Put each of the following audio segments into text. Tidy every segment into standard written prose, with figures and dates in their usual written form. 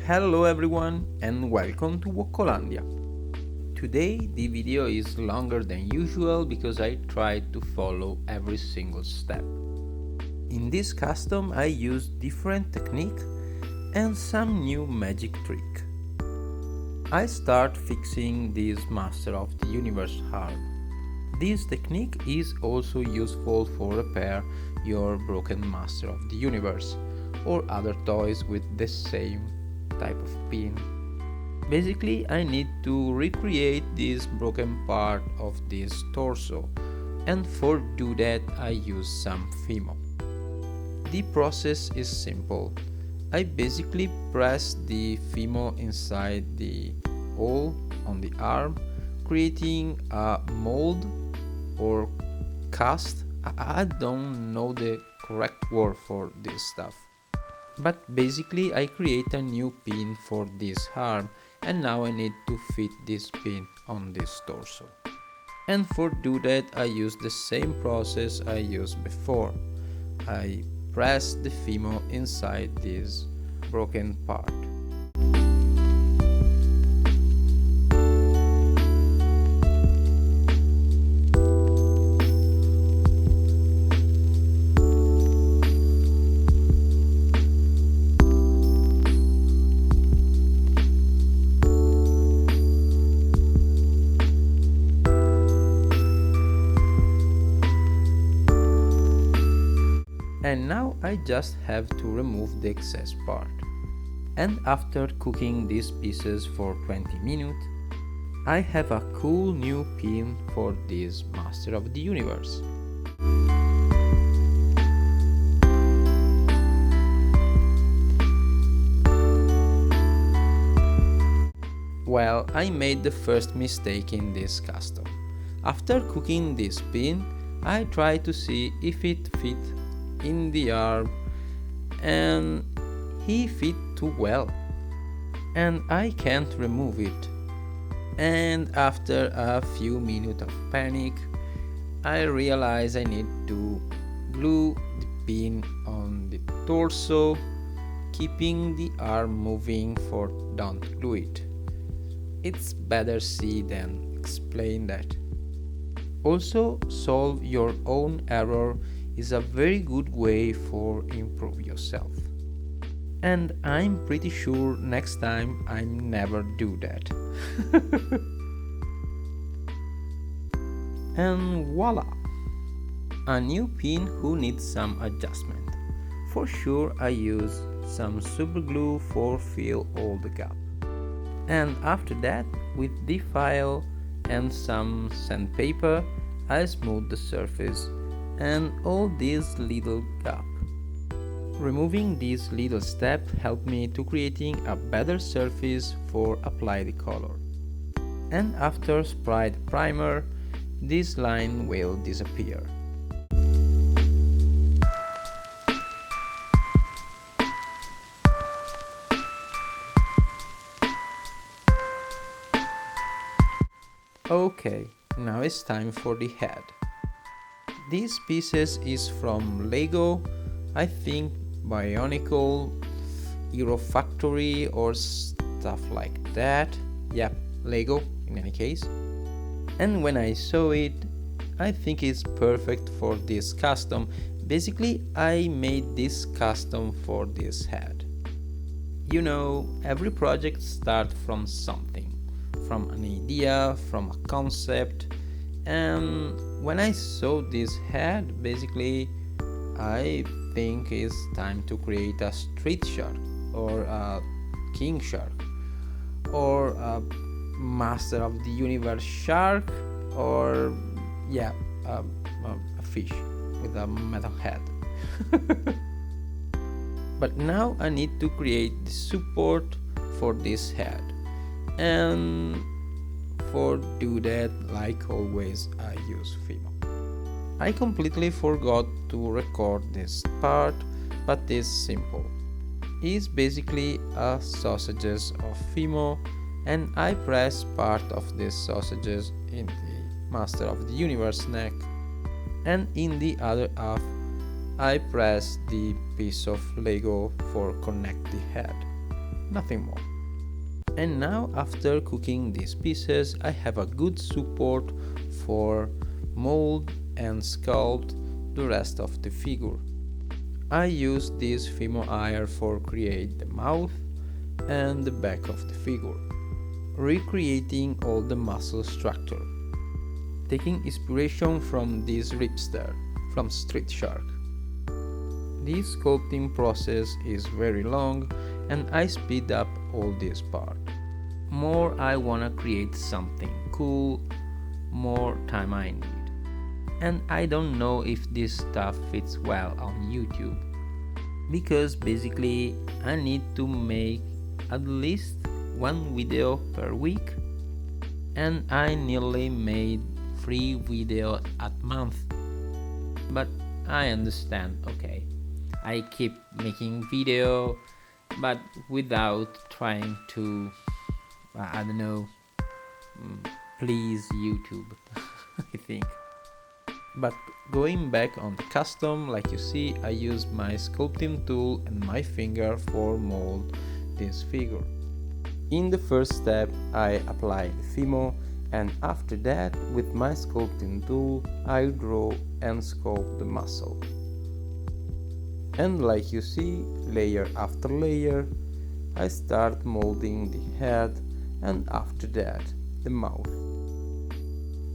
Hello everyone and welcome to Wokkolandia. Today the video is longer than usual because I tried to follow every single step. In this custom I used different technique and some new magic trick. I start fixing this Master of the Universe arm. This technique is also useful for repair your broken Master of the Universe or other toys with the same type of pin. Basically, I need to recreate this broken part of this torso, and for do that I use some Fimo. The process is simple. I basically press the Fimo inside the hole on the arm, creating a mold or cast. I don't know the correct word for this stuff. But basically I create a new pin for this arm and now I need to fit this pin on this torso. And for do that I use the same process I used before. I press the Fimo inside this broken part. And now I just have to remove the excess part. And after cooking these pieces for 20 minutes, I have a cool new pin for this Master of the Universe. Well, I made the first mistake in this custom. After cooking this pin, I tried to see if it fit in the arm, and he fit too well and I can't remove it. And after a few minutes of panic I realize I need to glue the pin on the torso, keeping the arm moving for don't glue it. It's better see than explain that. Also, solve your own error is a very good way for improve yourself. And I'm pretty sure next time I never do that. And voila! A new pin who needs some adjustment. For sure I use some super glue for fill all the gap. And after that, with the file and some sandpaper, I smooth the surface and all this little gap. Removing this little step helped me to creating a better surface for apply the color. And after spray the primer, this line will disappear. Okay, now it's time for the head. These pieces is from Lego, I think Bionocle, Hero Factory or stuff like that. Yep, Lego in any case. And when I saw it, I think it's perfect for this custom. Basically, I made this custom for this head. You know, every project starts from something, from an idea, from a concept. And when I saw this head, basically I think it's time to create a street shark or a king shark or a Master of the Universe shark or a fish with a metal head. But now I need to create the support for this head, and for do that, like always, I use Fimo. I completely forgot to record this part, but it's simple. It's basically a sausages of Fimo, and I press part of these sausages in the Master of the Universe neck, and in the other half I press the piece of Lego for connect the head. nothing more. And now, after cooking these pieces, I have a good support for mold and sculpt the rest of the figure. I use this Fimo iron for create the mouth and the back of the figure, recreating all the muscle structure, taking inspiration from this ripster from Street Shark. This sculpting process is very long and I speed up all this part. More I wanna create something cool, more time I need. And I don't know if this stuff fits well on YouTube, because basically I need to make at least one video per week, and I nearly made 3 videos a month. But I understand, okay. I keep making video, but without trying to, I don't know, please YouTube, I think. But going back on the custom, like you see, I use my sculpting tool and my finger for mold this figure. In the first step, I apply the Fimo, and after that, with my sculpting tool, I draw and sculpt the muscle. And like you see, layer after layer, I start molding the head, and after that, the mouth.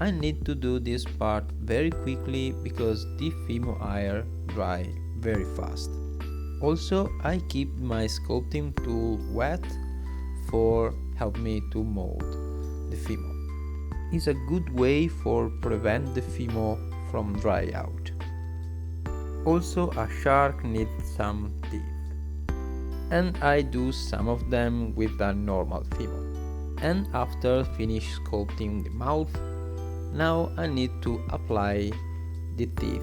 I need to do this part very quickly because the Fimo iron dry very fast. Also, I keep my sculpting tool wet for help me to mold the Fimo. It's a good way for prevent the Fimo from dry out. Also, a shark needs some teeth, and I do some of them with a normal Fimo. And after finish sculpting the mouth, now I need to apply the teeth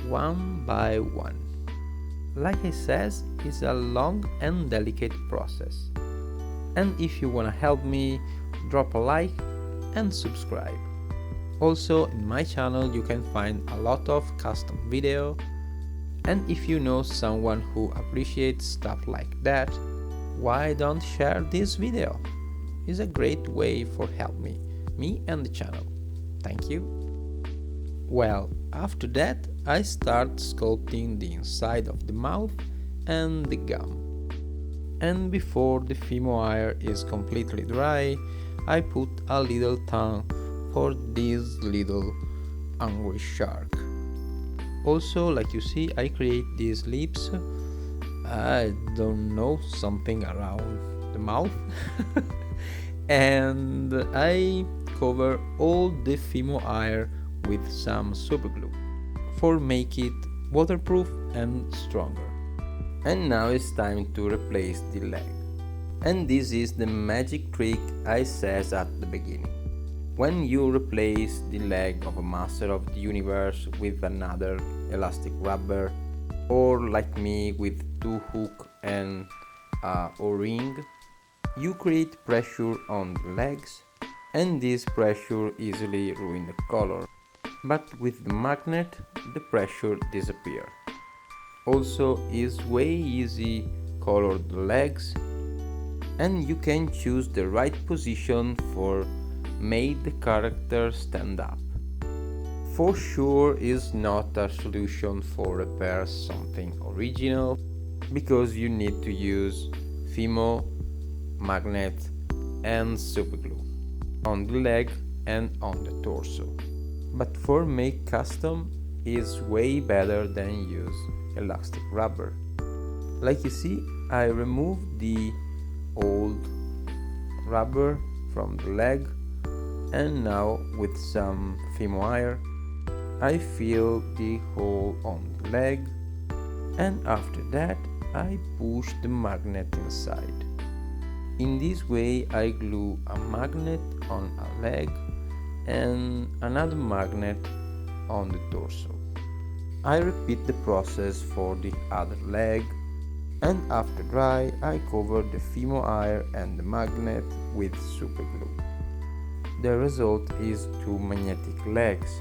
one by one. Like I said, it's a long and delicate process. And if you wanna help me, drop a like and subscribe. Also, in my channel you can find a lot of custom video. And if you know someone who appreciates stuff like that, why don't share this video? It's a great way for help me and the channel. Thank you. Well, after that I start sculpting the inside of the mouth and the gum. And before the Fimo iron is completely dry, I put a little tongue for this little angry shark. Also, like you see, I create these lips, I don't know, something around the mouth. And I cover all the Fimo iron with some super glue for make it waterproof and stronger. And now it's time to replace the leg. And this is the magic trick I said at the beginning. When you replace the leg of a Master of the Universe with another elastic rubber, or like me with 2 hooks and a O-ring, you create pressure on the legs, and this pressure easily ruins the color. But with the magnet, the pressure disappears. Also, it's way easy color the legs, and you can choose the right position for make the character stand up. For sure is not a solution for repair something original, because you need to use Fimo, magnet and superglue on the leg and on the torso. But for make custom is way better than use elastic rubber. Like you see, I removed the old rubber from the leg, and now with some Fimo iron I fill the hole on the leg, and after that I push the magnet inside. In this way I glue a magnet on a leg and another magnet on the torso. I repeat the process for the other leg, and after dry I cover the Fimo iron and the magnet with super glue. The result is 2 magnetic legs,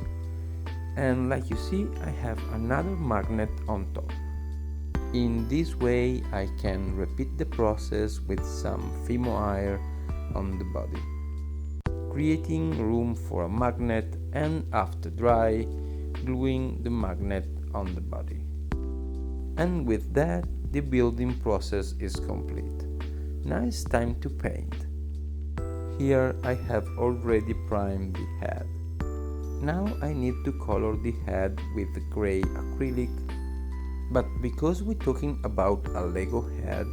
and like you see I have another magnet on top. In this way I can repeat the process with some Fimo-Air on the body, creating room for a magnet, and after dry, gluing the magnet on the body. And with that, the building process is complete. Now it's time to paint. Here I have already primed the head. Now I need to color the head with the gray acrylic, but because we're talking about a Lego head,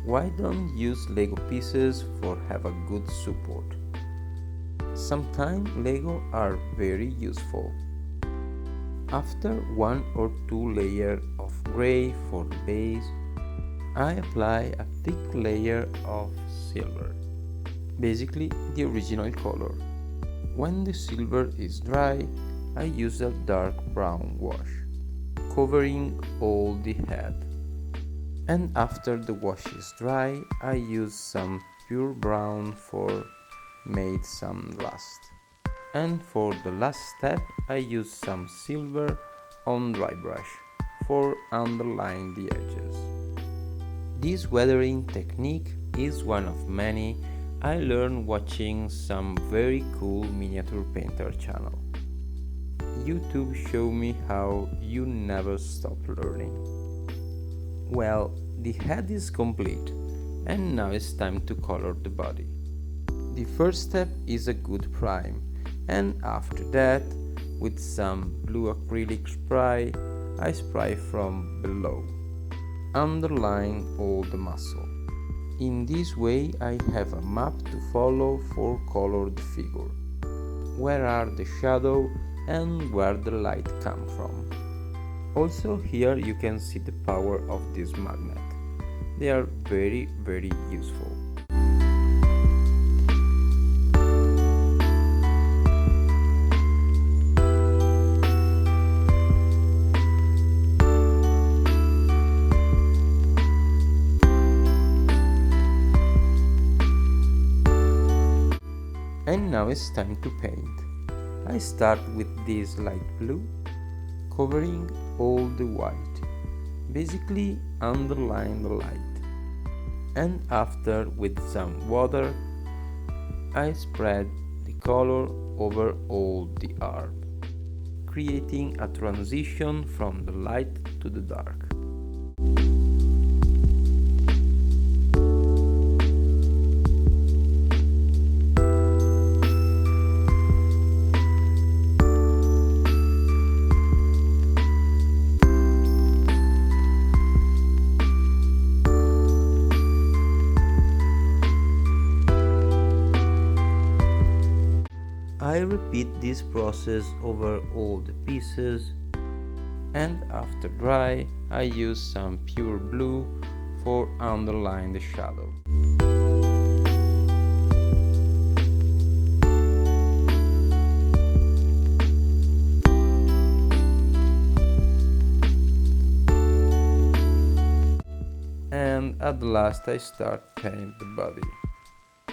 why don't use Lego pieces for have a good support? Sometimes Lego are very useful. After 1 or 2 layers of gray for the base, I apply a thick layer of silver, basically the original color. When the silver is dry, I use a dark brown wash, covering all the head. And after the wash is dry, I use some pure brown for make some rust. And for the last step, I use some silver on dry brush for underline the edges. This weathering technique is one of many I learned watching some very cool miniature painter channel. YouTube showed me how you never stop learning. Well, the head is complete, and now it's time to color the body. The first step is a good prime, and after that, with some blue acrylic spray, I spray from below, underline all the muscle. In this way I have a map to follow for color the figure. Where are the shadow and where the light come from. Also here you can see the power of this magnet. They are very useful. And now it's time to paint. I start with this light blue, covering all the white, basically underline the light. And after with some water, I spread the color over all the arm, creating a transition from the light to the dark. I repeat this process over all the pieces, and after dry I use some pure blue for underline the shadow. And at last I start paint the body.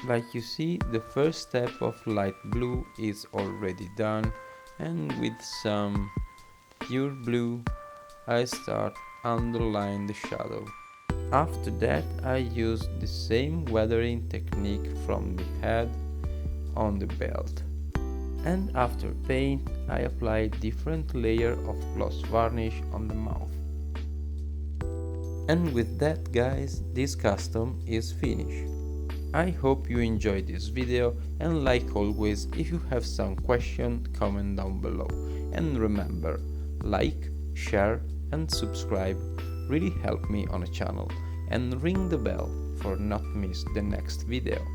Like you see, the first step of light blue is already done, and with some pure blue I start underline the shadow. After that I use the same weathering technique from the head on the belt. And after paint I apply different layer of gloss varnish on the mouth. And with that guys, this custom is finished. I hope you enjoyed this video, and like always, if you have some question, comment down below. And remember, like, share and subscribe really help me on the channel, and ring the bell for not miss the next video.